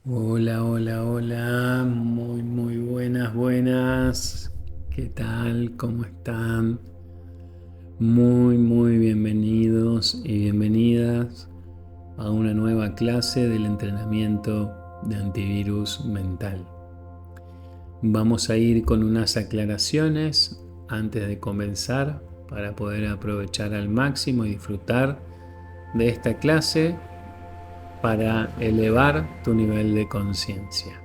Hola, hola, hola, muy buenas, buenas. ¿Qué tal? ¿Cómo están? Muy bienvenidos y bienvenidas a una nueva clase del entrenamiento de antivirus mental. Vamos a ir con unas aclaraciones antes de comenzar para poder aprovechar al máximo y disfrutar de esta clase para elevar tu nivel de conciencia.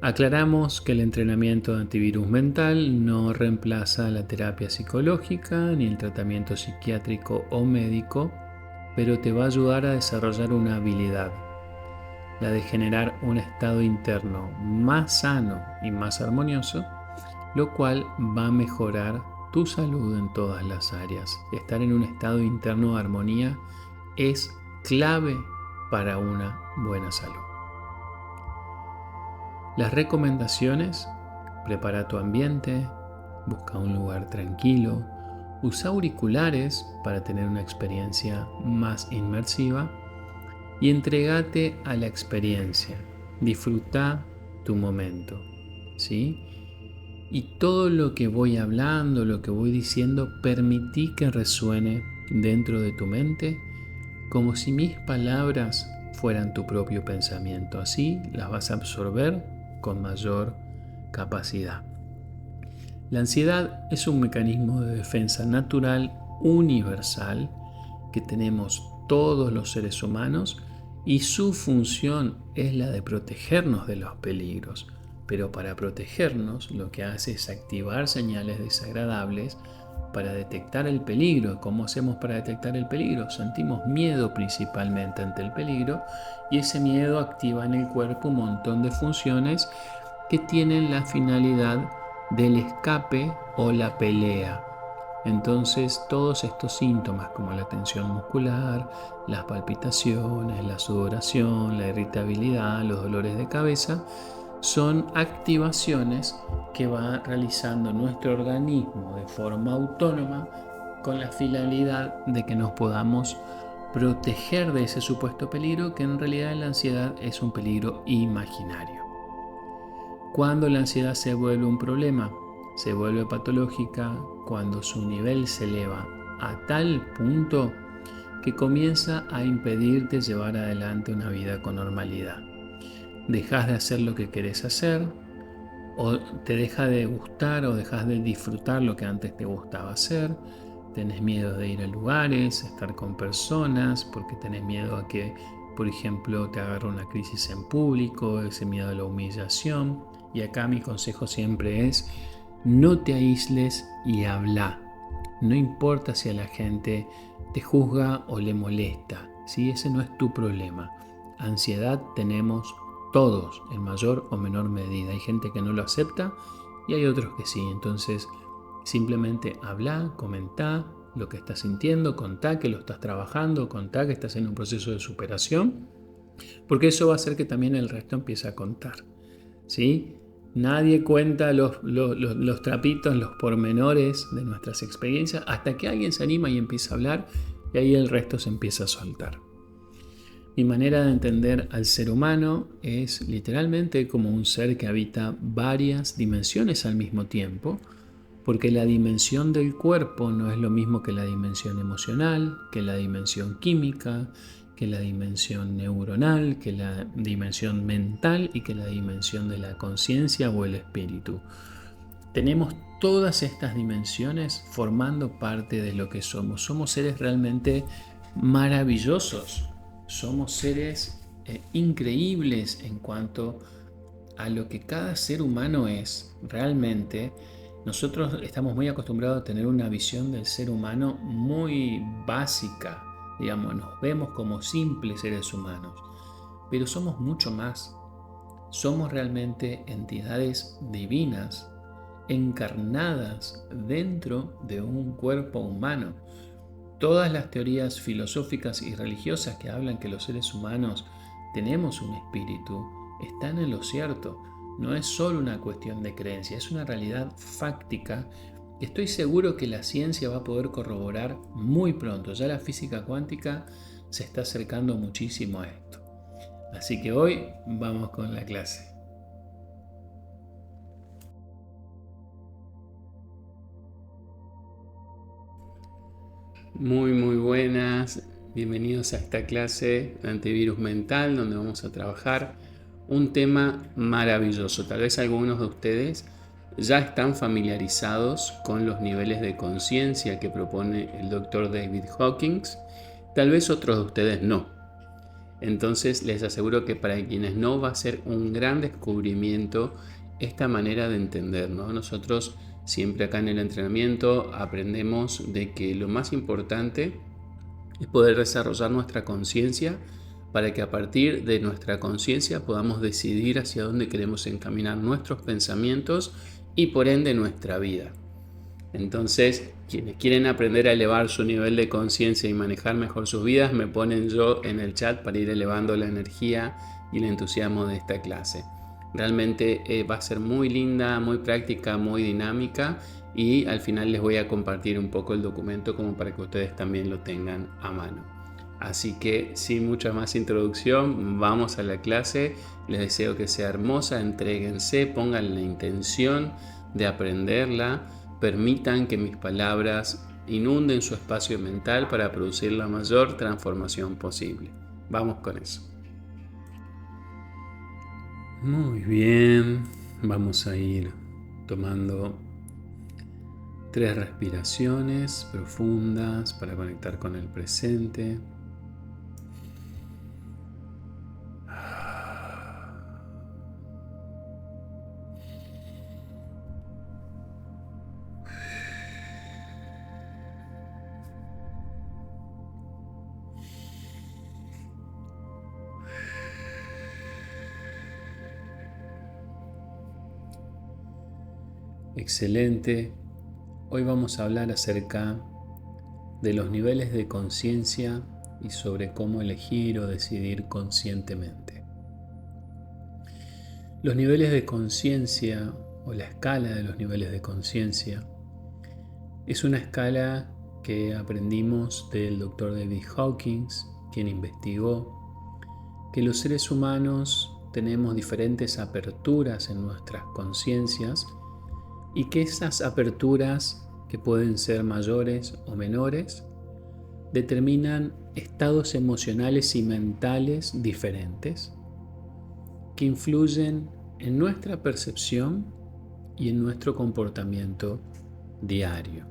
Aclaramos que el entrenamiento de antivirus mental no reemplaza la terapia psicológica ni el tratamiento psiquiátrico o médico, pero te va a ayudar a desarrollar una habilidad, la de generar un estado interno más sano y más armonioso, lo cual va a mejorar tu salud en todas las áreas. Estar en un estado interno de armonía es clave para una buena salud. Las recomendaciones: prepara tu ambiente, busca un lugar tranquilo, usa auriculares para tener una experiencia más inmersiva y entregate a la experiencia. Disfruta tu momento, ¿sí? Y todo lo que voy hablando, lo que voy diciendo, permití que resuene dentro de tu mente como si mis palabras fueran tu propio pensamiento. Así las vas a absorber con mayor capacidad. La ansiedad es un mecanismo de defensa natural universal que tenemos todos los seres humanos y su función es la de protegernos de los peligros. Pero para protegernos lo que hace es activar señales desagradables para detectar el peligro. ¿Cómo hacemos para detectar el peligro? Sentimos miedo principalmente ante el peligro y ese miedo activa en el cuerpo un montón de funciones que tienen la finalidad del escape o la pelea. Entonces todos estos síntomas como la tensión muscular, las palpitaciones, la sudoración, la irritabilidad, los dolores de cabeza, son activaciones que va realizando nuestro organismo de forma autónoma con la finalidad de que nos podamos proteger de ese supuesto peligro, que en realidad la ansiedad es un peligro imaginario. Cuando la ansiedad se vuelve un problema, se vuelve patológica cuando su nivel se eleva a tal punto que comienza a impedirte llevar adelante una vida con normalidad. Dejas de hacer lo que querés hacer, o te deja de gustar o dejas de disfrutar lo que antes te gustaba hacer. Tenés miedo de ir a lugares, estar con personas, porque tenés miedo a que, por ejemplo, te agarre una crisis en público, ese miedo a la humillación. Y acá mi consejo siempre es: no te aísles y habla. No importa si a la gente te juzga o le molesta, ¿sí? Ese no es tu problema. Ansiedad tenemos todos, en mayor o menor medida. Hay gente que no lo acepta y hay otros que sí. Entonces, simplemente habla, comentá lo que estás sintiendo, contá que lo estás trabajando, contá que estás en un proceso de superación, porque eso va a hacer que también el resto empiece a contar, ¿sí? Nadie cuenta los trapitos, los pormenores de nuestras experiencias hasta que alguien se anima y empieza a hablar, y ahí el resto se empieza a soltar. Mi manera de entender al ser humano es literalmente como un ser que habita varias dimensiones al mismo tiempo, porque la dimensión del cuerpo no es lo mismo que la dimensión emocional, que la dimensión química, que la dimensión neuronal, que la dimensión mental y que la dimensión de la conciencia o el espíritu. Tenemos todas estas dimensiones formando parte de lo que somos. Somos seres realmente maravillosos. Somos seres increíbles en cuanto a lo que cada ser humano es. Realmente nosotros estamos muy acostumbrados a tener una visión del ser humano muy básica. Digamos, nos vemos como simples seres humanos, pero somos mucho más. Somos realmente entidades divinas encarnadas dentro de un cuerpo humano. Todas las teorías filosóficas y religiosas que hablan que los seres humanos tenemos un espíritu están en lo cierto. No es solo una cuestión de creencia, es una realidad fáctica que estoy seguro que la ciencia va a poder corroborar muy pronto. Ya la física cuántica se está acercando muchísimo a esto. Así que hoy vamos con la clase. Muy buenas. Bienvenidos a esta clase de antivirus mental donde vamos a trabajar un tema maravilloso. Tal vez algunos de ustedes ya están familiarizados con los niveles de conciencia que propone el Dr. David Hawkins. Tal vez otros de ustedes no. Entonces les aseguro que para quienes no va a ser un gran descubrimiento esta manera de entender, ¿no? Nosotros siempre acá en el entrenamiento aprendemos de que lo más importante es poder desarrollar nuestra conciencia para que a partir de nuestra conciencia podamos decidir hacia dónde queremos encaminar nuestros pensamientos y por ende nuestra vida. Entonces, quienes quieren aprender a elevar su nivel de conciencia y manejar mejor sus vidas, me ponen yo en el chat para ir elevando la energía y el entusiasmo de esta clase. Realmente va a ser muy linda, muy práctica, muy dinámica y al final les voy a compartir un poco el documento como para que ustedes también lo tengan a mano. Así que sin mucha más introducción, vamos a la clase. Les deseo que sea hermosa, entréguense, pongan la intención de aprenderla. Permitan que mis palabras inunden su espacio mental para producir la mayor transformación posible. Vamos con eso. Muy bien, vamos a ir tomando 3 respiraciones profundas para conectar con el presente. Excelente. Hoy vamos a hablar acerca de los niveles de conciencia y sobre cómo elegir o decidir conscientemente. Los niveles de conciencia o la escala de los niveles de conciencia es una escala que aprendimos del Dr. David Hawkins, quien investigó que los seres humanos tenemos diferentes aperturas en nuestras conciencias y que esas aperturas, que pueden ser mayores o menores, determinan estados emocionales y mentales diferentes que influyen en nuestra percepción y en nuestro comportamiento diario.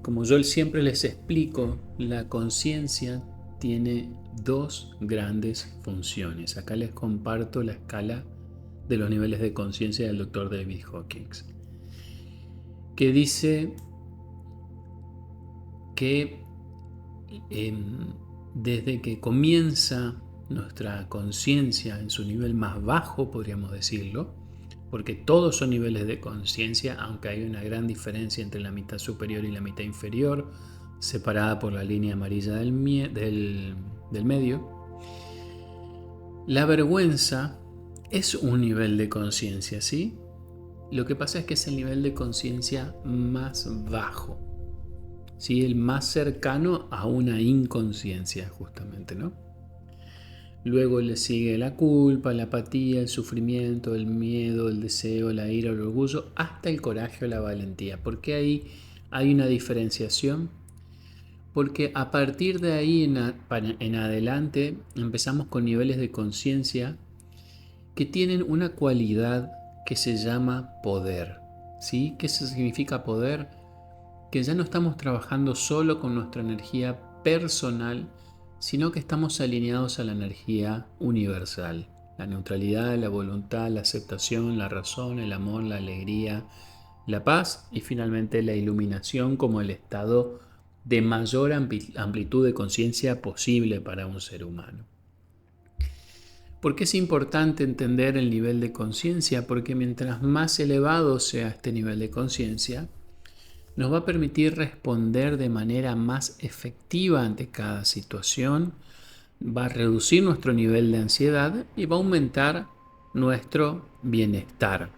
Como yo siempre les explico, la conciencia tiene 2 grandes funciones. Acá les comparto la escala de los niveles de conciencia del Dr. David Hawkins, que dice que desde que comienza nuestra conciencia en su nivel más bajo, podríamos decirlo, porque todos son niveles de conciencia, aunque hay una gran diferencia entre la mitad superior y la mitad inferior, separada por la línea amarilla del medio. La vergüenza es un nivel de conciencia, ¿sí? Lo que pasa es que es el nivel de conciencia más bajo, ¿sí? El más cercano a una inconsciencia, justamente, ¿no? Luego le sigue la culpa, la apatía, el sufrimiento, el miedo, el deseo, la ira, el orgullo, hasta el coraje o la valentía. ¿Por qué ahí hay una diferenciación? Porque a partir de ahí en adelante empezamos con niveles de conciencia que tienen una cualidad que se llama poder. ¿Sí? ¿Qué significa poder? Que ya no estamos trabajando solo con nuestra energía personal, sino que estamos alineados a la energía universal. La neutralidad, la voluntad, la aceptación, la razón, el amor, la alegría, la paz y finalmente la iluminación como el estado de mayor amplitud de conciencia posible para un ser humano. ¿Por qué es importante entender el nivel de conciencia? Porque mientras más elevado sea este nivel de conciencia, nos va a permitir responder de manera más efectiva ante cada situación, va a reducir nuestro nivel de ansiedad y va a aumentar nuestro bienestar.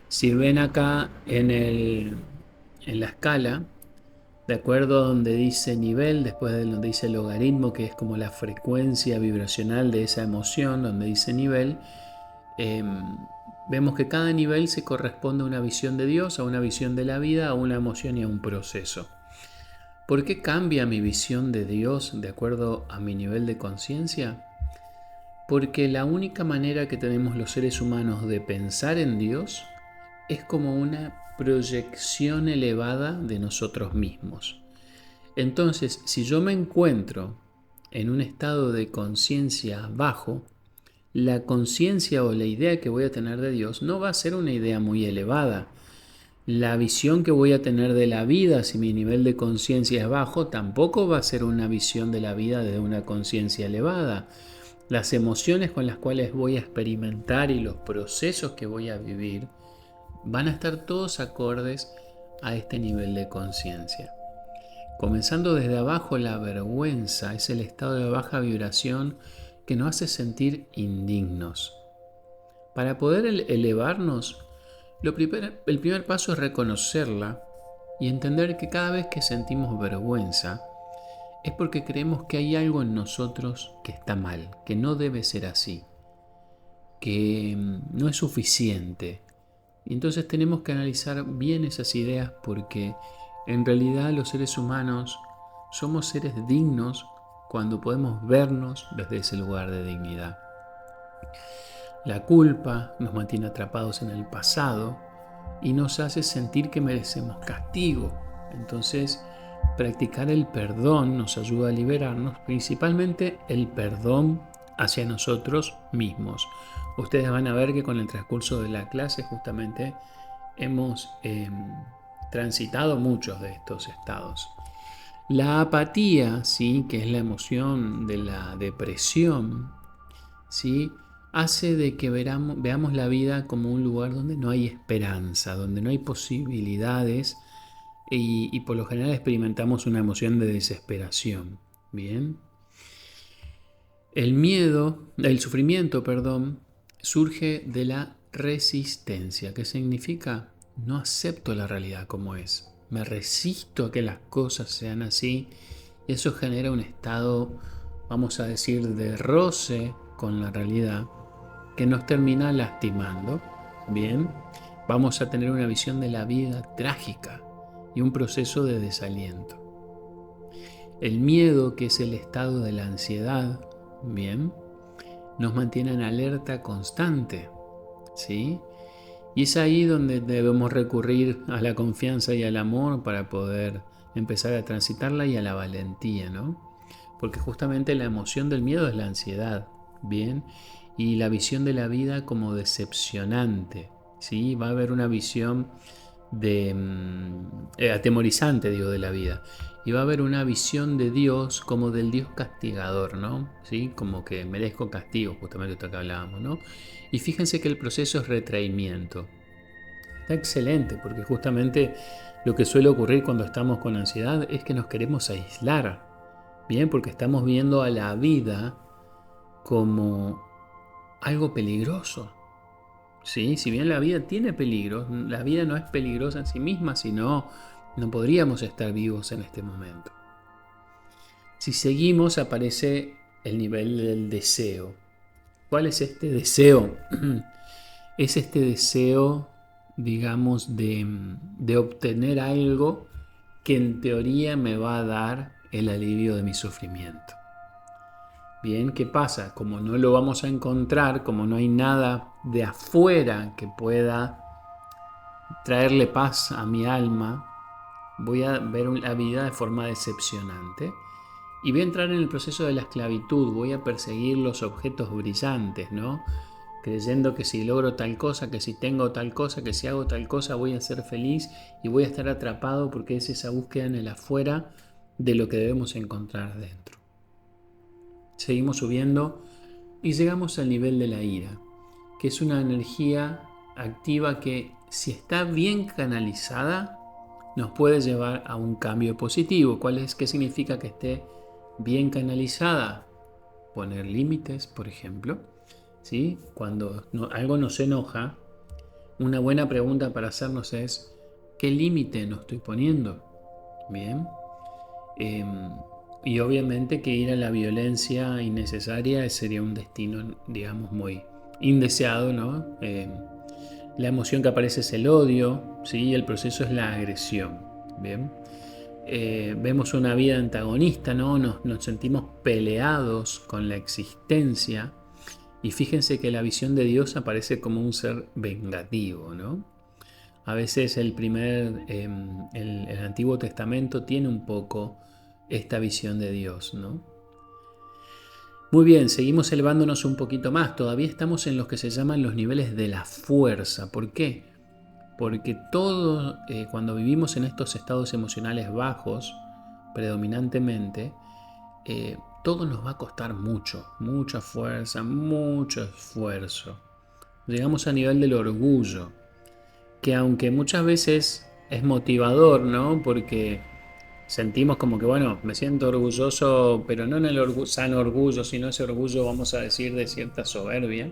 Si ven acá en la escala, de acuerdo a donde dice nivel, después de donde dice logaritmo, que es como la frecuencia vibracional de esa emoción, donde dice nivel, vemos que cada nivel se corresponde a una visión de Dios, a una visión de la vida, a una emoción y a un proceso. ¿Por qué cambia mi visión de Dios de acuerdo a mi nivel de conciencia? Porque la única manera que tenemos los seres humanos de pensar en Dios es como una proyección elevada de nosotros mismos. Entonces, si yo me encuentro en un estado de conciencia bajo, la conciencia o la idea que voy a tener de Dios no va a ser una idea muy elevada. La visión que voy a tener de la vida, si mi nivel de conciencia es bajo, tampoco va a ser una visión de la vida de una conciencia elevada. Las emociones con las cuales voy a experimentar y los procesos que voy a vivir van a estar todos acordes a este nivel de conciencia. Comenzando desde abajo, la vergüenza es el estado de baja vibración que nos hace sentir indignos. Para poder elevarnos, el primer paso es reconocerla y entender que cada vez que sentimos vergüenza es porque creemos que hay algo en nosotros que está mal, que no debe ser así, que no es suficiente. Y entonces tenemos que analizar bien esas ideas porque en realidad los seres humanos somos seres dignos cuando podemos vernos desde ese lugar de dignidad. La culpa nos mantiene atrapados en el pasado y nos hace sentir que merecemos castigo. Entonces, practicar el perdón nos ayuda a liberarnos, principalmente el perdón hacia nosotros mismos. Ustedes van a ver que con el transcurso de la clase justamente hemos transitado muchos de estos estados. La apatía, ¿sí?, que es la emoción de la depresión, ¿sí?, hace de que veamos la vida como un lugar donde no hay esperanza, donde no hay posibilidades y por lo general experimentamos una emoción de desesperación. Bien. El sufrimiento, surge de la resistencia. ¿Qué significa? No acepto la realidad como es. Me resisto a que las cosas sean así. Y eso genera un estado, vamos a decir, de roce con la realidad que nos termina lastimando. Bien, vamos a tener una visión de la vida trágica y un proceso de desaliento. El miedo, que es el estado de la ansiedad, bien, nos mantiene en alerta constante, ¿sí? Y es ahí donde debemos recurrir a la confianza y al amor para poder empezar a transitarla y a la valentía, ¿no? Porque justamente la emoción del miedo es la ansiedad, ¿bien? Y la visión de la vida como decepcionante, ¿sí? Va a haber una visión atemorizante, digo, de la vida. Y va a haber una visión de Dios como del Dios castigador, ¿no? ¿Sí? Como que merezco castigo, justamente esto que hablábamos, ¿no? Y fíjense que el proceso es retraimiento. Está excelente, porque justamente lo que suele ocurrir cuando estamos con ansiedad es que nos queremos aislar, ¿bien? Porque estamos viendo a la vida como algo peligroso. Sí, si bien la vida tiene peligros, la vida no es peligrosa en sí misma, sino no podríamos estar vivos en este momento. Si seguimos, aparece el nivel del deseo. ¿Cuál es este deseo? Es este deseo, digamos, de obtener algo que en teoría me va a dar el alivio de mi sufrimiento. Bien, ¿qué pasa? Como no lo vamos a encontrar, como no hay nada de afuera que pueda traerle paz a mi alma, voy a ver la vida de forma decepcionante y voy a entrar en el proceso de la esclavitud, voy a perseguir los objetos brillantes, ¿no? Creyendo que si logro tal cosa, que si tengo tal cosa, que si hago tal cosa voy a ser feliz y voy a estar atrapado porque es esa búsqueda en el afuera de lo que debemos encontrar dentro. Seguimos subiendo y llegamos al nivel de la ira, que es una energía activa que, si está bien canalizada, nos puede llevar a un cambio positivo. ¿Qué significa que esté bien canalizada? Poner límites, por ejemplo. ¿Sí? Cuando algo nos enoja, una buena pregunta para hacernos es: ¿qué límite nos estoy poniendo? Bien. Y obviamente que ir a la violencia innecesaria sería un destino, digamos, muy indeseado, ¿no? La emoción que aparece es el odio, ¿sí? El proceso es la agresión, ¿bien? Vemos una vida antagonista, ¿no? Nos sentimos peleados con la existencia. Y fíjense que la visión de Dios aparece como un ser vengativo, ¿no? A veces el Antiguo Testamento tiene un poco esta visión de Dios, ¿no? Muy bien, seguimos elevándonos un poquito más. Todavía estamos en los que se llaman los niveles de la fuerza. ¿Por qué? Porque cuando vivimos en estos estados emocionales bajos, predominantemente, todo nos va a costar mucho, mucha fuerza, mucho esfuerzo. Llegamos a nivel del orgullo, que aunque muchas veces es motivador, ¿no? Porque sentimos como que, bueno, me siento orgulloso, pero no en el sano orgullo, sino ese orgullo, vamos a decir, de cierta soberbia.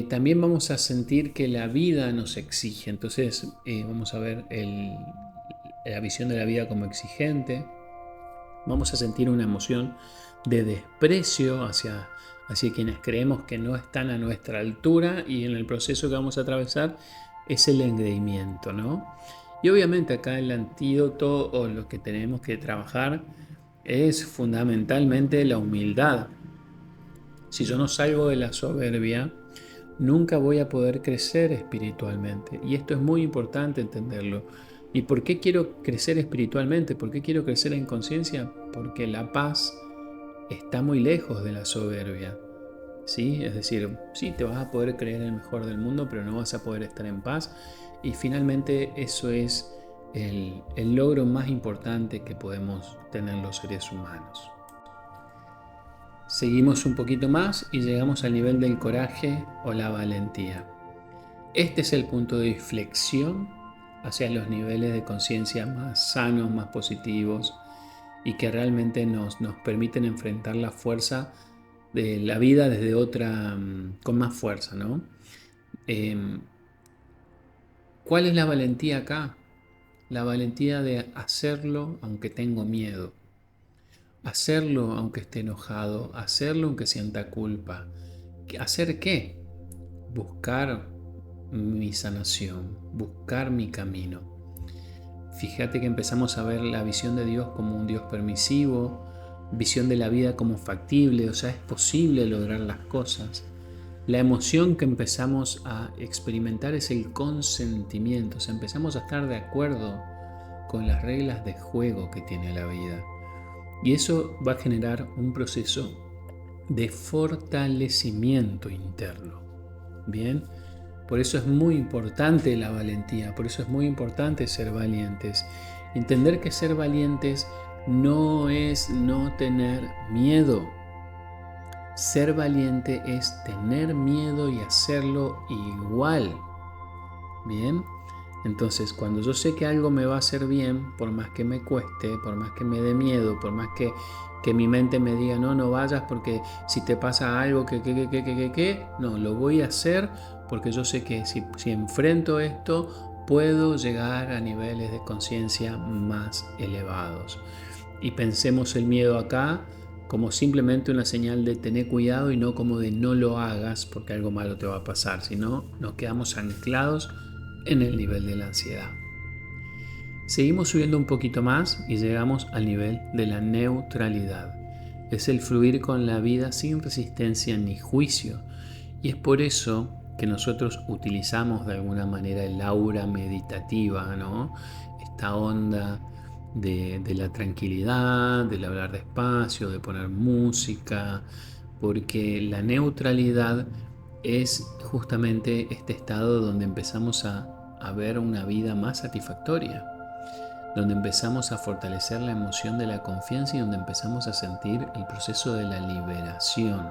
También vamos a sentir que la vida nos exige. Entonces vamos a ver la visión de la vida como exigente. Vamos a sentir una emoción de desprecio hacia quienes creemos que no están a nuestra altura, y en el proceso que vamos a atravesar es el engreimiento, ¿no? Y obviamente acá el antídoto o lo que tenemos que trabajar es fundamentalmente la humildad. Si yo no salgo de la soberbia, nunca voy a poder crecer espiritualmente. Y esto es muy importante entenderlo. ¿Y por qué quiero crecer espiritualmente? ¿Por qué quiero crecer en conciencia? Porque la paz está muy lejos de la soberbia. ¿Sí? Es decir, sí, te vas a poder creer el mejor del mundo, pero no vas a poder estar en paz. Y finalmente eso es el logro más importante que podemos tener los seres humanos. Seguimos un poquito más y llegamos al nivel del coraje o la valentía. Este es el punto de inflexión hacia los niveles de conciencia más sanos, más positivos, y que realmente nos permiten enfrentar la fuerza de la vida desde con más fuerza, ¿no? ¿Cuál es la valentía acá? La valentía de hacerlo aunque tengo miedo. Hacerlo aunque esté enojado, hacerlo aunque sienta culpa. ¿Hacer qué? Buscar mi sanación, buscar mi camino. Fíjate que empezamos a ver la visión de Dios como un Dios permisivo, visión de la vida como factible, o sea, es posible lograr las cosas. La emoción que empezamos a experimentar es el consentimiento, o sea, empezamos a estar de acuerdo con las reglas de juego que tiene la vida. Y eso va a generar un proceso de fortalecimiento interno. Bien, por eso es muy importante la valentía, por eso es muy importante ser valientes. Entender que ser valientes no es no tener miedo. Ser valiente es tener miedo y hacerlo igual. Bien, entonces cuando yo sé que algo me va a hacer bien, por más que me cueste, por más que me dé miedo, por más que mi mente me diga no vayas porque si te pasa algo no, lo voy a hacer porque yo sé que si enfrento esto puedo llegar a niveles de conciencia más elevados. Y pensemos el miedo acá como simplemente una señal de tener cuidado y no como de no lo hagas porque algo malo te va a pasar, sino nos quedamos anclados en el nivel de la ansiedad. Seguimos subiendo un poquito más y llegamos al nivel de la neutralidad. Es el fluir con la vida sin resistencia ni juicio. Y es por eso que nosotros utilizamos de alguna manera el aura meditativa, ¿no? Esta onda de la tranquilidad, del hablar despacio, de poner música, porque la neutralidad es justamente este estado donde empezamos a ver una vida más satisfactoria, donde empezamos a fortalecer la emoción de la confianza y donde empezamos a sentir el proceso de la liberación.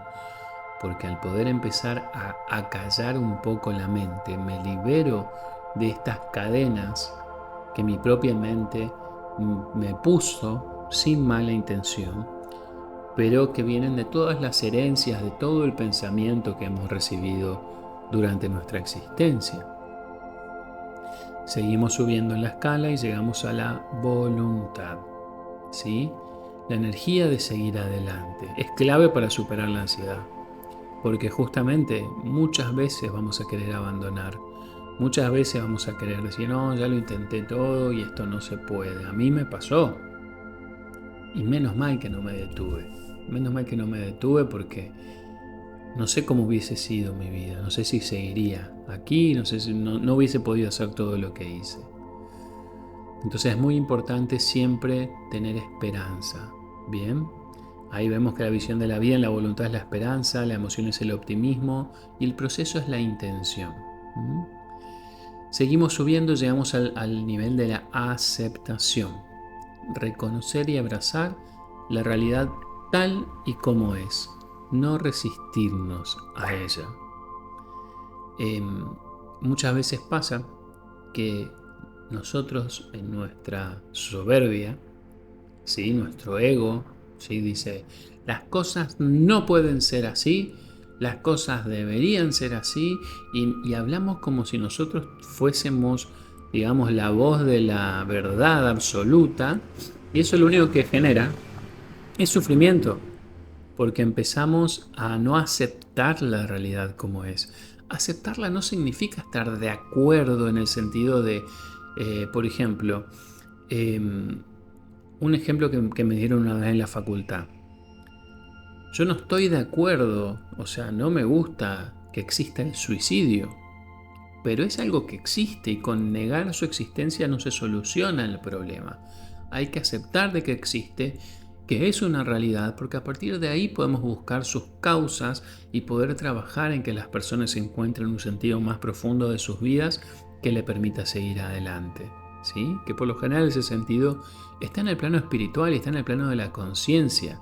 Porque al poder empezar a acallar un poco la mente, me libero de estas cadenas que mi propia mente me puso sin mala intención, pero que vienen de todas las herencias, de todo el pensamiento que hemos recibido durante nuestra existencia. Seguimos subiendo en la escala y llegamos a la voluntad. ¿sí? La energía de seguir adelante es clave para superar la ansiedad, porque justamente muchas veces vamos a querer abandonar, muchas veces vamos a querer decir, no, ya lo intenté todo y esto no se puede. A mí me pasó y menos mal que no me detuve, menos mal que no me detuve porque no sé cómo hubiese sido mi vida, no sé si seguiría aquí, no sé si no hubiese podido hacer todo lo que hice. Entonces es muy importante siempre tener esperanza, ¿bien? Ahí vemos que la visión de la vida en la voluntad es la esperanza, la emoción es el optimismo y el proceso es la intención. ¿Mm? Seguimos subiendo, llegamos al nivel de la aceptación. Reconocer y abrazar la realidad tal y como es, no resistirnos a ella. Eh, Muchas veces pasa que nosotros en nuestra soberbia, ¿sí? Nuestro ego, ¿sí? Dice, las cosas no pueden ser así, las cosas deberían ser así, y hablamos como si nosotros fuésemos, digamos, la voz de la verdad absoluta, y eso lo único que genera es sufrimiento, porque empezamos a no aceptar la realidad como es. Aceptarla no significa estar de acuerdo en el sentido de, por ejemplo, un ejemplo que me dieron una vez en la facultad. Yo no estoy de acuerdo, o sea, no me gusta que exista el suicidio, pero es algo que existe y con negar su existencia no se soluciona el problema. Hay que aceptar de que existe, que es una realidad, porque a partir de ahí podemos buscar sus causas y poder trabajar en que las personas encuentren un sentido más profundo de sus vidas que le permita seguir adelante. ¿Sí? Que por lo general ese sentido está en el plano espiritual y está en el plano de la conciencia.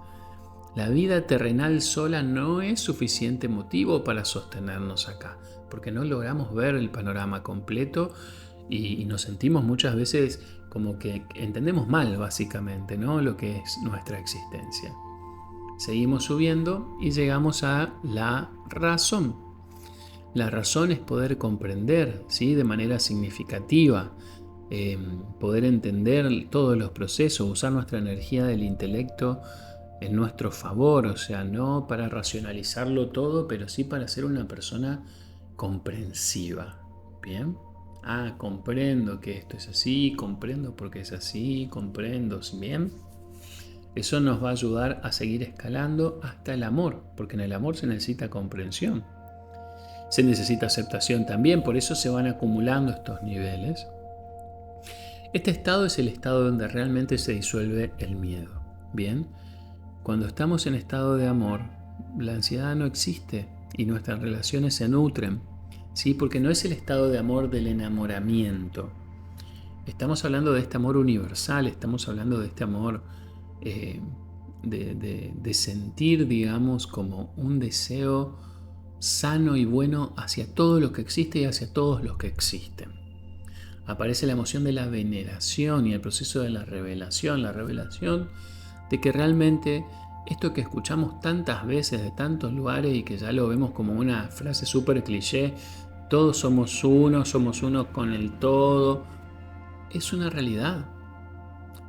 La vida terrenal sola no es suficiente motivo para sostenernos acá, porque no logramos ver el panorama completo y nos sentimos muchas veces como que entendemos mal básicamente, ¿no? Lo que es nuestra existencia. Seguimos subiendo y llegamos a la razón. La razón es poder comprender, ¿sí? De manera significativa, poder entender todos los procesos, usar nuestra energía del intelecto en nuestro favor, o sea, no para racionalizarlo todo, pero sí para ser una persona comprensiva. ¿Bien? Ah, comprendo que esto es así, comprendo por qué es así, comprendo, ¿bien? Eso nos va a ayudar a seguir escalando hasta el amor, porque en el amor se necesita comprensión. Se necesita aceptación también, por eso se van acumulando estos niveles. Este estado es el estado donde realmente se disuelve el miedo. ¿Bien? Cuando estamos en estado de amor, la ansiedad no existe y nuestras relaciones se nutren, ¿sí? Porque no es el estado de amor del enamoramiento. Estamos hablando de este amor universal, estamos hablando de este amor de sentir, digamos, como un deseo sano y bueno hacia todo lo que existe y hacia todos los que existen. Aparece la emoción de la veneración y el proceso de la revelación de que realmente esto que escuchamos tantas veces de tantos lugares y que ya lo vemos como una frase súper cliché, todos somos uno con el todo, es una realidad.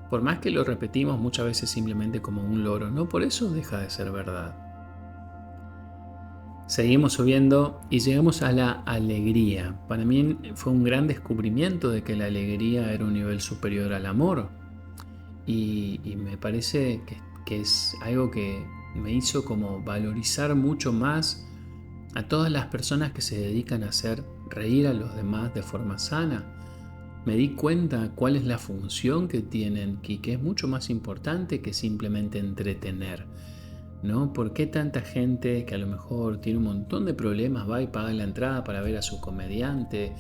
Por más que lo repetimos muchas veces simplemente como un loro, no por eso deja de ser verdad. Seguimos subiendo y llegamos a la alegría. Para mí fue un gran descubrimiento de que la alegría era un nivel superior al amor. Y me parece que es algo que me hizo como valorizar mucho más a todas las personas que se dedican a hacer reír a los demás de forma sana. Me di cuenta cuál es la función que tienen y que es mucho más importante que simplemente entretener, ¿no? ¿Por qué tanta gente que a lo mejor tiene un montón de problemas va y paga la entrada para ver a su comediante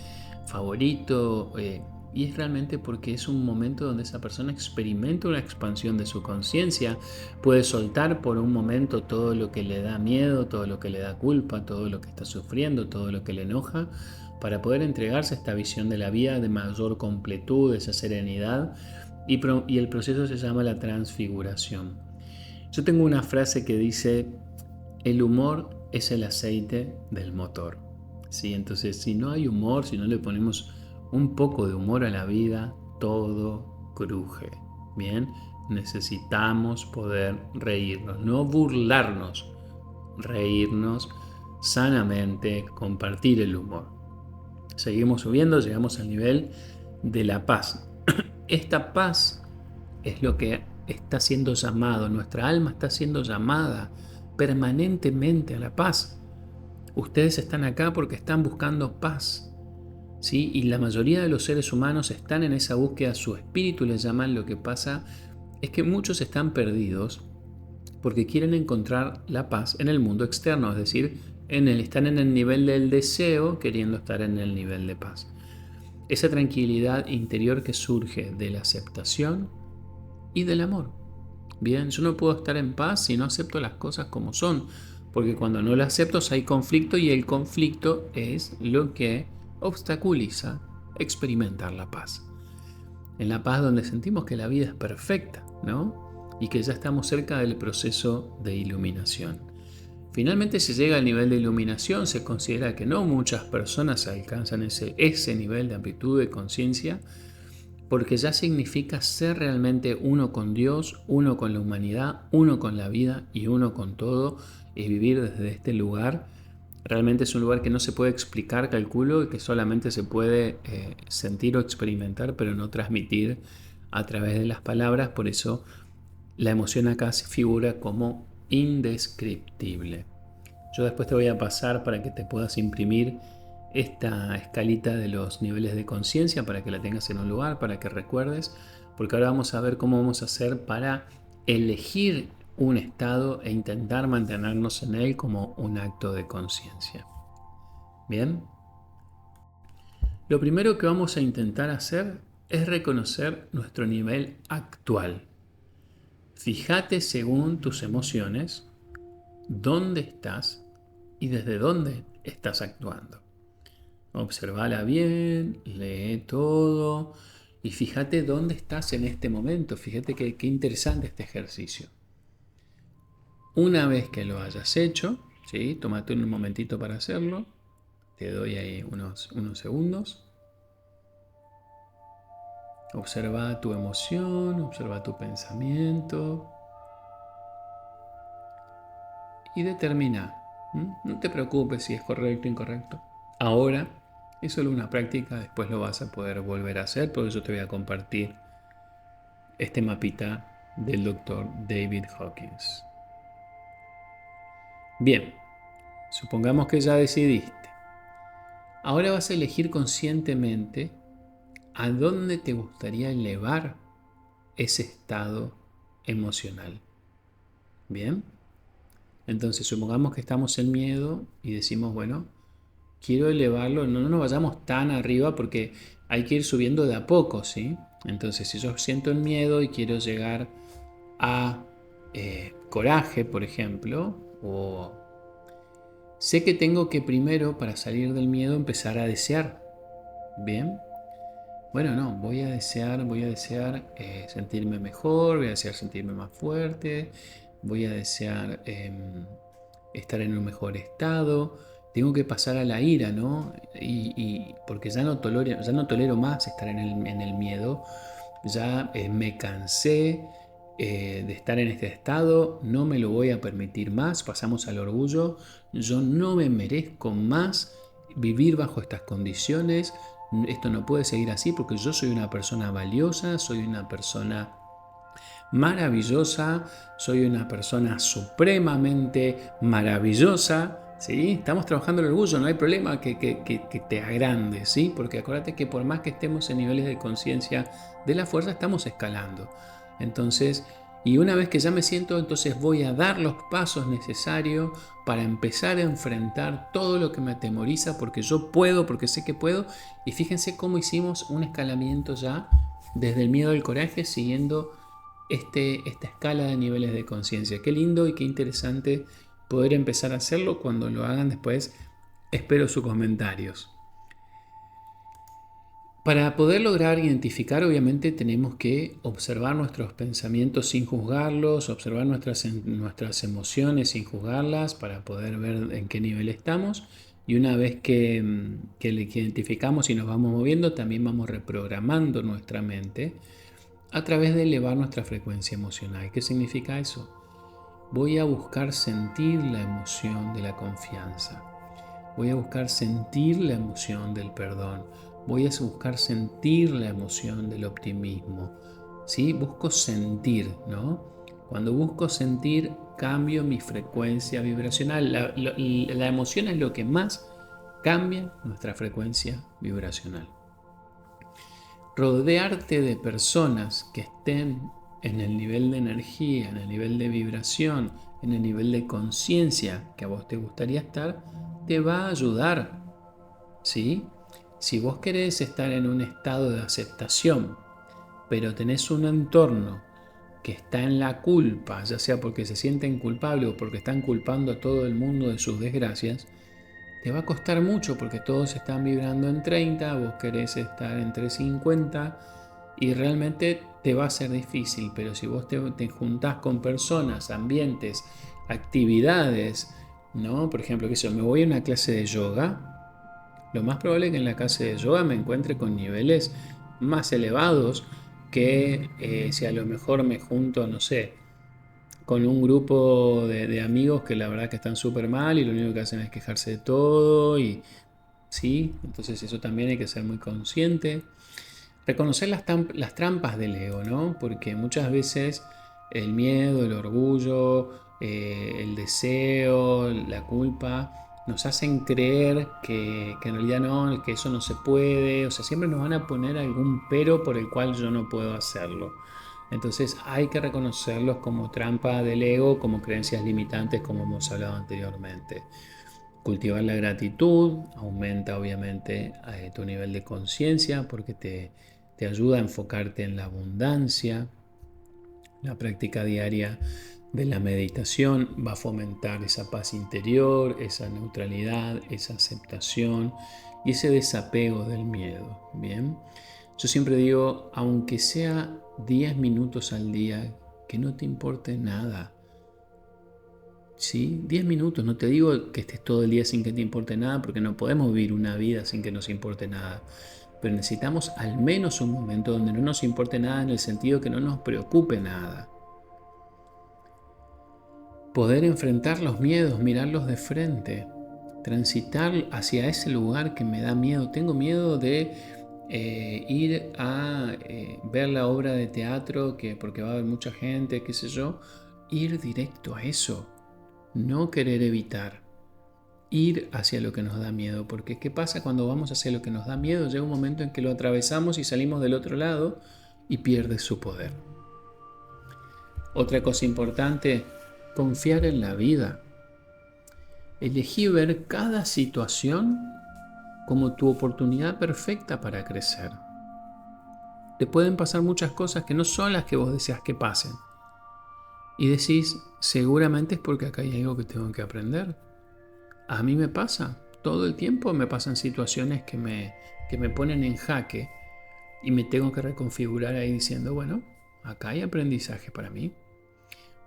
favorito? Y es realmente porque es un momento donde esa persona experimenta una expansión de su conciencia, puede soltar por un momento todo lo que le da miedo, todo lo que le da culpa, todo lo que está sufriendo, todo lo que le enoja, para poder entregarse a esta visión de la vida de mayor completud, esa serenidad, y el proceso se llama la transfiguración. Yo tengo una frase que dice, el humor es el aceite del motor. ¿Sí? Entonces, si no hay humor, si no le ponemos un poco de humor a la vida, todo cruje. Bien, Necesitamos poder reírnos, no burlarnos, reírnos sanamente, compartir el humor. Seguimos subiendo, llegamos al nivel de la paz. Esta paz es lo que está siendo llamado, nuestra alma está siendo llamada permanentemente a la paz. Ustedes están acá porque están buscando paz, ¿sí? Y la mayoría de los seres humanos están en esa búsqueda, su espíritu les llaman. Lo que pasa es que muchos están perdidos porque quieren encontrar la paz en el mundo externo, es decir, están en el nivel del deseo queriendo estar en el nivel de paz. Esa tranquilidad interior que surge de la aceptación y del amor. Bien, yo no puedo estar en paz si no acepto las cosas como son, porque cuando no las acepto hay conflicto y el conflicto es lo que obstaculiza experimentar la paz. En la paz donde sentimos que la vida es perfecta, ¿no? Y que ya estamos cerca del proceso de iluminación. Finalmente se llega al nivel de iluminación, se considera que no muchas personas alcanzan ese nivel de amplitud de conciencia, porque ya significa ser realmente uno con Dios, uno con la humanidad, uno con la vida y uno con todo, y vivir desde este lugar. Realmente es un lugar que no se puede explicar, calculo, y que solamente se puede sentir o experimentar, pero no transmitir a través de las palabras. Por eso la emoción acá se figura como indescriptible. Yo después te voy a pasar para que te puedas imprimir esta escalita de los niveles de conciencia para que la tengas en un lugar, para que recuerdes, porque ahora vamos a ver cómo vamos a hacer para elegir un estado e intentar mantenernos en él como un acto de conciencia. Bien, lo primero que vamos a intentar hacer es reconocer nuestro nivel actual. Fíjate según tus emociones dónde estás y desde dónde estás actuando. Observala bien, lee todo y fíjate dónde estás en este momento. Fíjate qué interesante este ejercicio. Una vez que lo hayas hecho, ¿sí? Tómate un momentito para hacerlo. Te doy ahí unos segundos. Observa tu emoción, observa tu pensamiento y determina. No te preocupes si es correcto o incorrecto. Ahora es solo una práctica, después lo vas a poder volver a hacer, por eso te voy a compartir este mapita del doctor David Hawkins. Bien, supongamos que ya decidiste. Ahora vas a elegir conscientemente a dónde te gustaría elevar ese estado emocional. Bien, entonces supongamos que estamos en miedo y decimos, bueno, quiero elevarlo, no nos vayamos tan arriba porque hay que ir subiendo de a poco, ¿sí? Entonces, si yo siento el miedo y quiero llegar a coraje, por ejemplo, o sé que tengo que primero, para salir del miedo, empezar a desear. ¿Bien? Bueno, no, voy a desear sentirme mejor, voy a desear sentirme más fuerte, voy a desear estar en un mejor estado. Tengo que pasar a la ira, ¿no? Y porque ya no tolero más estar en el miedo. Ya me cansé de estar en este estado, no me lo voy a permitir más. Pasamos al orgullo. Yo no me merezco más vivir bajo estas condiciones. Esto no puede seguir así porque yo soy una persona valiosa, soy una persona maravillosa, soy una persona supremamente maravillosa. ¿Sí? Estamos trabajando el orgullo, no hay problema que te agrande, ¿sí? Porque acuérdate que por más que estemos en niveles de conciencia de la fuerza, estamos escalando. Entonces, y una vez que ya me siento, entonces voy a dar los pasos necesarios para empezar a enfrentar todo lo que me atemoriza, porque yo puedo, porque sé que puedo. Y fíjense cómo hicimos un escalamiento ya desde el miedo al coraje, siguiendo esta escala de niveles de conciencia. Qué lindo y qué interesante poder empezar a hacerlo. Cuando lo hagan después, espero sus comentarios. Para poder lograr identificar, obviamente tenemos que observar nuestros pensamientos sin juzgarlos, observar nuestras emociones sin juzgarlas para poder ver en qué nivel estamos. Y una vez que le identificamos y nos vamos moviendo, también vamos reprogramando nuestra mente a través de elevar nuestra frecuencia emocional. ¿Qué significa eso? Voy a buscar sentir la emoción de la confianza. Voy a buscar sentir la emoción del perdón. Voy a buscar sentir la emoción del optimismo. ¿Sí? Busco sentir, ¿no? Cuando busco sentir, cambio mi frecuencia vibracional. La emoción es lo que más cambia nuestra frecuencia vibracional. Rodearte de personas que estén en el nivel de energía, en el nivel de vibración, en el nivel de conciencia que a vos te gustaría estar, te va a ayudar, ¿sí? Si vos querés estar en un estado de aceptación, pero tenés un entorno que está en la culpa, ya sea porque se sienten culpables o porque están culpando a todo el mundo de sus desgracias, te va a costar mucho porque todos están vibrando en 30, vos querés estar entre 50 y realmente te va a ser difícil, pero si vos te juntás con personas, ambientes, actividades, ¿no? Por ejemplo, que me voy a una clase de yoga, lo más probable es que en la clase de yoga me encuentre con niveles más elevados que si a lo mejor me junto, no sé, con un grupo de amigos que la verdad que están súper mal y lo único que hacen es quejarse de todo y sí, entonces eso también hay que ser muy consciente. Reconocer las trampas del ego, ¿no? Porque muchas veces el miedo, el orgullo, el deseo, la culpa nos hacen creer que en realidad no, que eso no se puede, o sea, siempre nos van a poner algún pero por el cual yo no puedo hacerlo. Entonces hay que reconocerlos como trampa del ego, como creencias limitantes, como hemos hablado anteriormente. Cultivar la gratitud aumenta obviamente tu nivel de conciencia porque te ayuda a enfocarte en la abundancia. La práctica diaria de la meditación va a fomentar esa paz interior, esa neutralidad, esa aceptación y ese desapego del miedo. Bien, yo siempre digo, aunque sea 10 minutos al día, que no te importe nada. ¿Sí? 10 minutos, no te digo que estés todo el día sin que te importe nada, porque no podemos vivir una vida sin que nos importe nada. Pero necesitamos al menos un momento donde no nos importe nada en el sentido que no nos preocupe nada. Poder enfrentar los miedos, mirarlos de frente, transitar hacia ese lugar que me da miedo. Tengo miedo de ir a ver la obra de teatro porque va a haber mucha gente, qué sé yo. Ir directo a eso, no querer evitar. Ir hacia lo que nos da miedo, porque ¿qué pasa cuando vamos hacia lo que nos da miedo? Llega un momento en que lo atravesamos y salimos del otro lado y pierde su poder. Otra cosa importante, confiar en la vida. Elegí ver cada situación como tu oportunidad perfecta para crecer. Te pueden pasar muchas cosas que no son las que vos deseas que pasen. Y decís, seguramente es porque acá hay algo que tengo que aprender. A mí me pasa, todo el tiempo me pasan situaciones que me ponen en jaque y me tengo que reconfigurar ahí diciendo, bueno, acá hay aprendizaje para mí.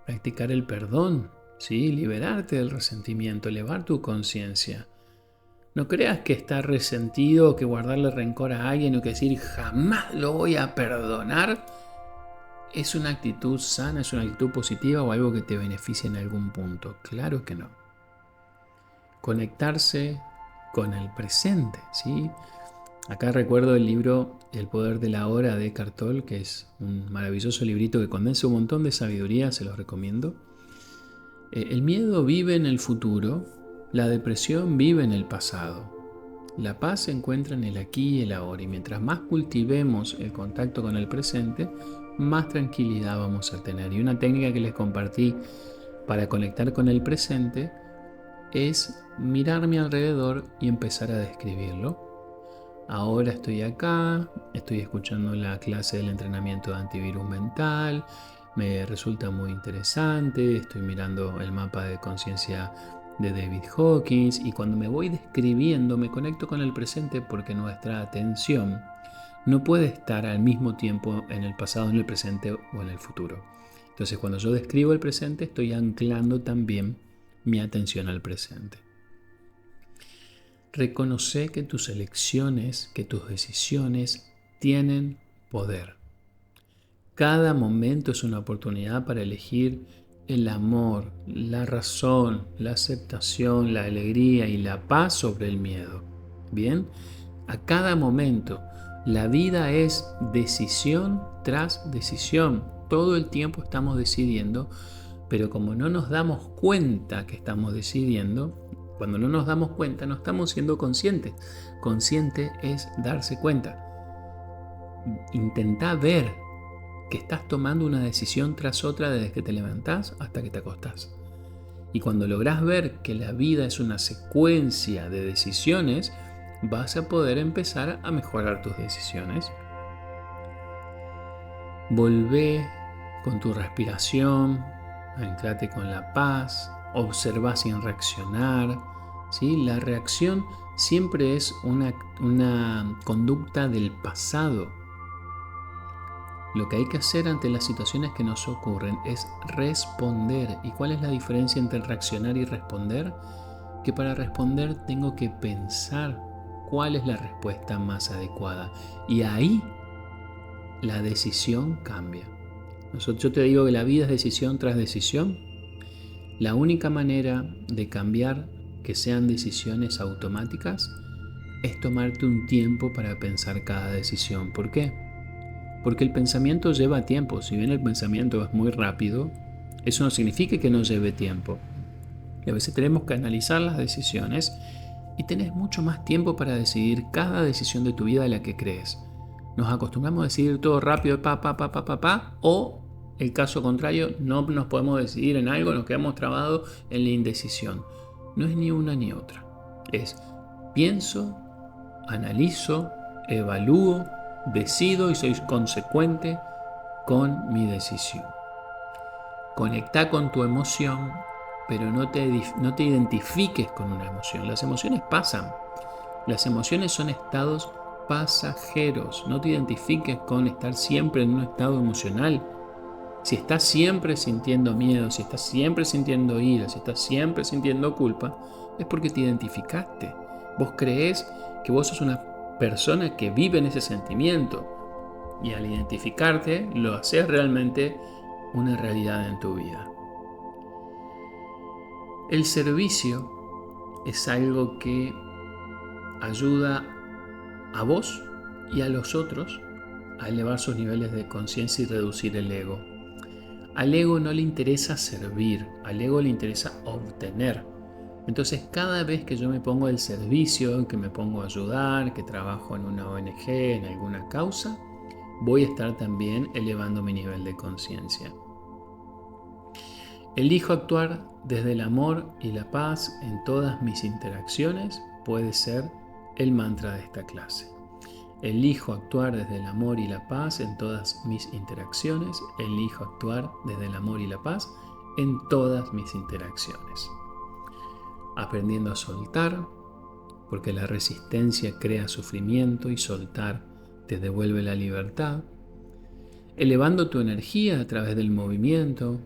Practicar el perdón, ¿sí? Liberarte del resentimiento, elevar tu conciencia. No creas que estar resentido o que guardarle rencor a alguien o que decir jamás lo voy a perdonar es una actitud sana, es una actitud positiva o algo que te beneficie en algún punto. Claro que no. Conectarse con el presente, ¿sí? Acá recuerdo el libro El poder de la hora de Eckhart Tolle, que es un maravilloso librito que condensa un montón de sabiduría, se los recomiendo. El miedo vive en el futuro, la depresión vive en el pasado. La paz se encuentra en el aquí y el ahora, y mientras más cultivemos el contacto con el presente, más tranquilidad vamos a tener. Y una técnica que les compartí para conectar con el presente es mirar a mi alrededor y empezar a describirlo. Ahora estoy acá, estoy escuchando la clase del entrenamiento de antivirus mental, me resulta muy interesante, estoy mirando el mapa de conciencia de David Hawkins y cuando me voy describiendo me conecto con el presente porque nuestra atención no puede estar al mismo tiempo en el pasado, en el presente o en el futuro. Entonces cuando yo describo el presente estoy anclando también mi atención al presente. Reconoce que tus elecciones, que tus decisiones tienen poder. Cada momento es una oportunidad para elegir el amor, la razón, la aceptación, la alegría y la paz sobre el miedo. ¿Bien? A cada momento. La vida es decisión tras decisión. Todo el tiempo estamos decidiendo, pero como no nos damos cuenta que estamos decidiendo, cuando no nos damos cuenta no estamos siendo conscientes. Consciente es darse cuenta. Intentá ver que estás tomando una decisión tras otra desde que te levantás hasta que te acostás. Y cuando lográs ver que la vida es una secuencia de decisiones, vas a poder empezar a mejorar tus decisiones. Volvé con tu respiración, anclate con la paz, observa sin reaccionar. ¿Sí? La reacción siempre es una conducta del pasado. Lo que hay que hacer ante las situaciones que nos ocurren es responder. ¿Y cuál es la diferencia entre reaccionar y responder? Que para responder tengo que pensar cuál es la respuesta más adecuada. Y ahí la decisión cambia. Yo te digo que la vida es decisión tras decisión. La única manera de cambiar que sean decisiones automáticas es tomarte un tiempo para pensar cada decisión. ¿Por qué? Porque el pensamiento lleva tiempo. Si bien el pensamiento es muy rápido, eso no significa que no lleve tiempo. Y a veces tenemos que analizar las decisiones y tenés mucho más tiempo para decidir cada decisión de tu vida de la que crees. Nos acostumbramos a decidir todo rápido, o el caso contrario, no nos podemos decidir en algo, nos quedamos trabados en la indecisión. No es ni una ni otra. Es pienso, analizo, evalúo, decido y soy consecuente con mi decisión. Conecta con tu emoción, pero no te identifiques con una emoción. Las emociones pasan. Las emociones son estados pasajeros. No te identifiques con estar siempre en un estado emocional. Si estás siempre sintiendo miedo, si estás siempre sintiendo ira, si estás siempre sintiendo culpa, es porque te identificaste. Vos creés que vos sos una persona que vive en ese sentimiento. Y al identificarte, lo haces realmente una realidad en tu vida. El servicio es algo que ayuda a vos y a los otros a elevar sus niveles de conciencia y reducir el ego. Al ego no le interesa servir, al ego le interesa obtener. Entonces, cada vez que yo me pongo al servicio, que me pongo a ayudar, que trabajo en una ONG, en alguna causa, voy a estar también elevando mi nivel de conciencia. Elijo actuar desde el amor y la paz en todas mis interacciones, puede ser el mantra de esta clase. Elijo actuar desde el amor y la paz en todas mis interacciones. Elijo actuar desde el amor y la paz en todas mis interacciones. Aprendiendo a soltar, porque la resistencia crea sufrimiento y soltar te devuelve la libertad. Elevando tu energía a través del movimiento,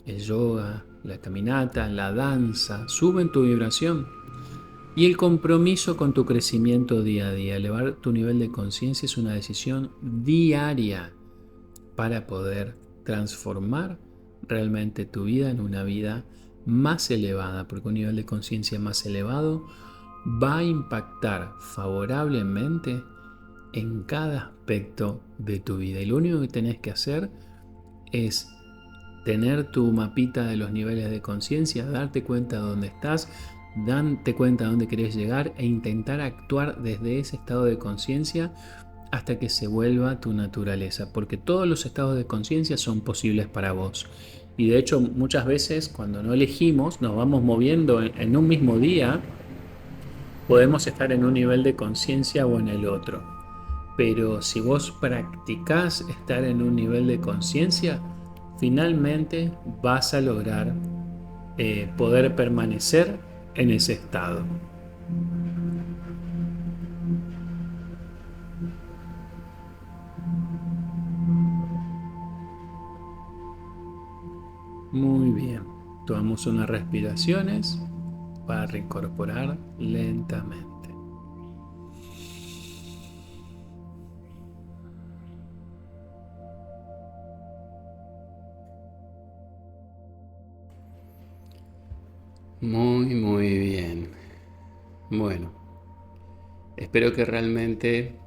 el yoga, la caminata, la danza, suben tu vibración. Y el compromiso con tu crecimiento día a día. Elevar tu nivel de conciencia es una decisión diaria para poder transformar realmente tu vida en una vida más elevada, porque un nivel de conciencia más elevado va a impactar favorablemente en cada aspecto de tu vida. Y lo único que tenés que hacer es tener tu mapita de los niveles de conciencia, darte cuenta de dónde estás, darte cuenta de dónde querés llegar e intentar actuar desde ese estado de conciencia hasta que se vuelva tu naturaleza, porque todos los estados de conciencia son posibles para vos. Y de hecho, muchas veces cuando no elegimos, nos vamos moviendo en un mismo día, podemos estar en un nivel de conciencia o en el otro. Pero si vos practicás estar en un nivel de conciencia, finalmente vas a lograr poder permanecer en ese estado. Muy bien. Tomamos unas respiraciones para reincorporar lentamente. Muy bien. Bueno, espero que realmente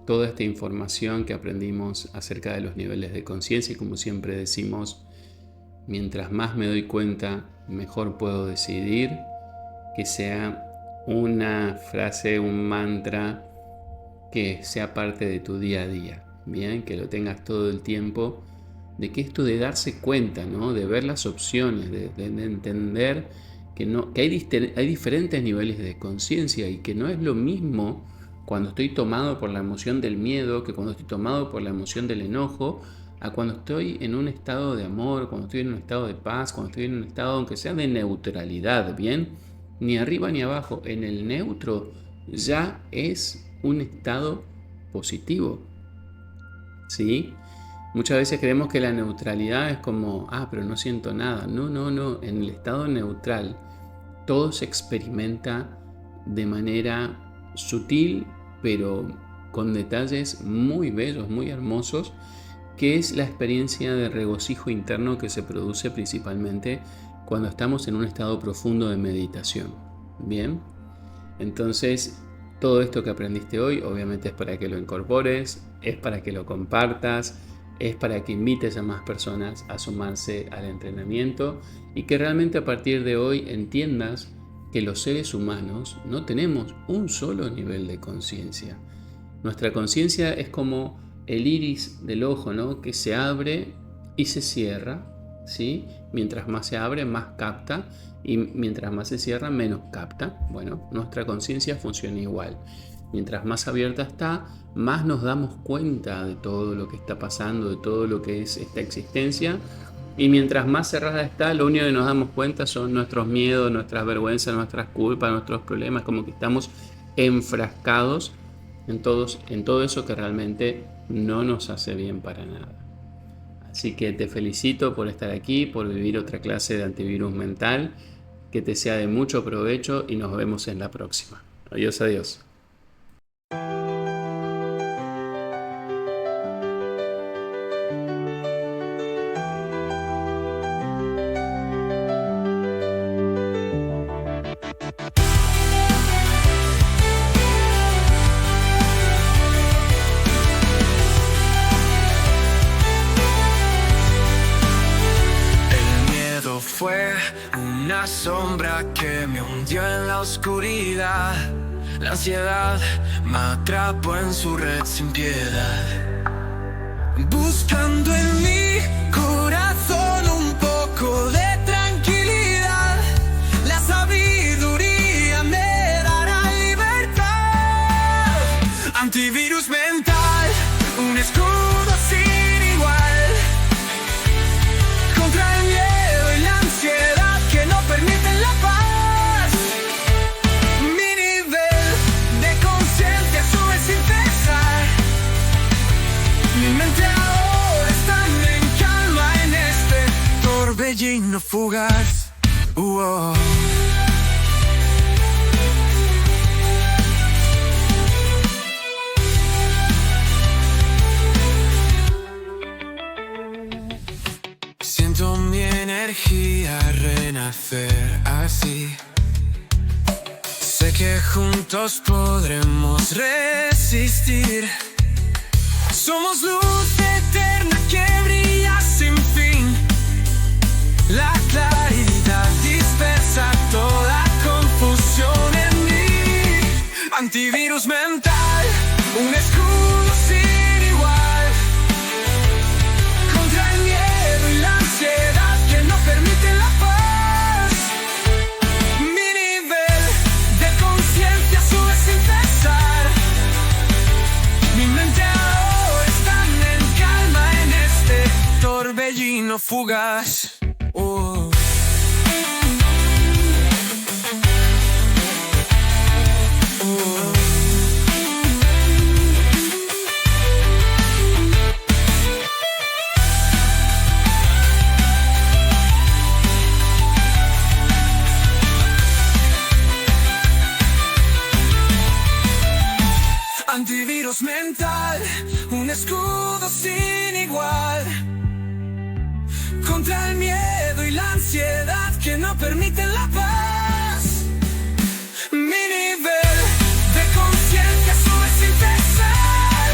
toda esta información que aprendimos acerca de los niveles de conciencia, y como siempre decimos, mientras más me doy cuenta, mejor puedo decidir, que sea una frase, un mantra que sea parte de tu día a día, bien, que lo tengas todo el tiempo, de que esto de darse cuenta, ¿no? De ver las opciones, de entender que hay diferentes niveles de conciencia y que no es lo mismo cuando estoy tomado por la emoción del miedo que cuando estoy tomado por la emoción del enojo, a cuando estoy en un estado de amor, cuando estoy en un estado de paz, cuando estoy en un estado, aunque sea de neutralidad, ¿bien? Ni arriba ni abajo, en el neutro ya es un estado positivo, ¿sí? Muchas veces creemos que la neutralidad es como, pero no siento nada. No, en el estado neutral todo se experimenta de manera sutil, pero con detalles muy bellos, muy hermosos, que es la experiencia de regocijo interno que se produce principalmente cuando estamos en un estado profundo de meditación. Bien, entonces todo esto que aprendiste hoy obviamente es para que lo incorpores, es para que lo compartas, es para que invites a más personas a sumarse al entrenamiento y que realmente a partir de hoy entiendas que los seres humanos no tenemos un solo nivel de conciencia. Nuestra conciencia es como el iris del ojo, ¿no? Que se abre y se cierra, ¿sí? Mientras más se abre, más capta, y mientras más se cierra, menos capta. Bueno, nuestra conciencia funciona igual. Mientras más abierta está, más nos damos cuenta de todo lo que está pasando, de todo lo que es esta existencia. Y mientras más cerrada está, lo único que nos damos cuenta son nuestros miedos, nuestras vergüenzas, nuestras culpas, nuestros problemas, como que estamos enfrascados en todo eso que realmente no nos hace bien para nada. Así que te felicito por estar aquí, por vivir otra clase de antivirus mental, que te sea de mucho provecho y nos vemos en la próxima. Adiós, adiós. Fue una sombra que me hundió en la oscuridad. La ansiedad me atrapó en su red sin piedad. Buscando en mi corazón un poco de tranquilidad, la sabiduría me dará libertad. Antivirus mental, un escudo sin igual contra el miedo y la ansiedad que no permiten la paz. Mi nivel de conciencia sube sin pesar. Mi mente ahora está en calma en este torbellino fugaz. Siento mi energía renacer así. Sé que juntos podremos resistir. Somos luz eterna que brilla sin fin. La claridad dispersa toda confusión en mí. Antivirus mental, un escudo sin igual contra el miedo y la ansiedad que no permiten la paz. Mi nivel de conciencia sube sin cesar. Mi mente ahora está en calma en este torbellino fugaz. Antivirus mental, un escudo sin igual contra el miedo y la ansiedad que no permite la paz. Mi nivel de conciencia sube sin cesar.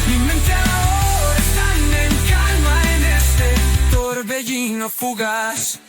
Mi mente ahora está en calma en este torbellino fugaz.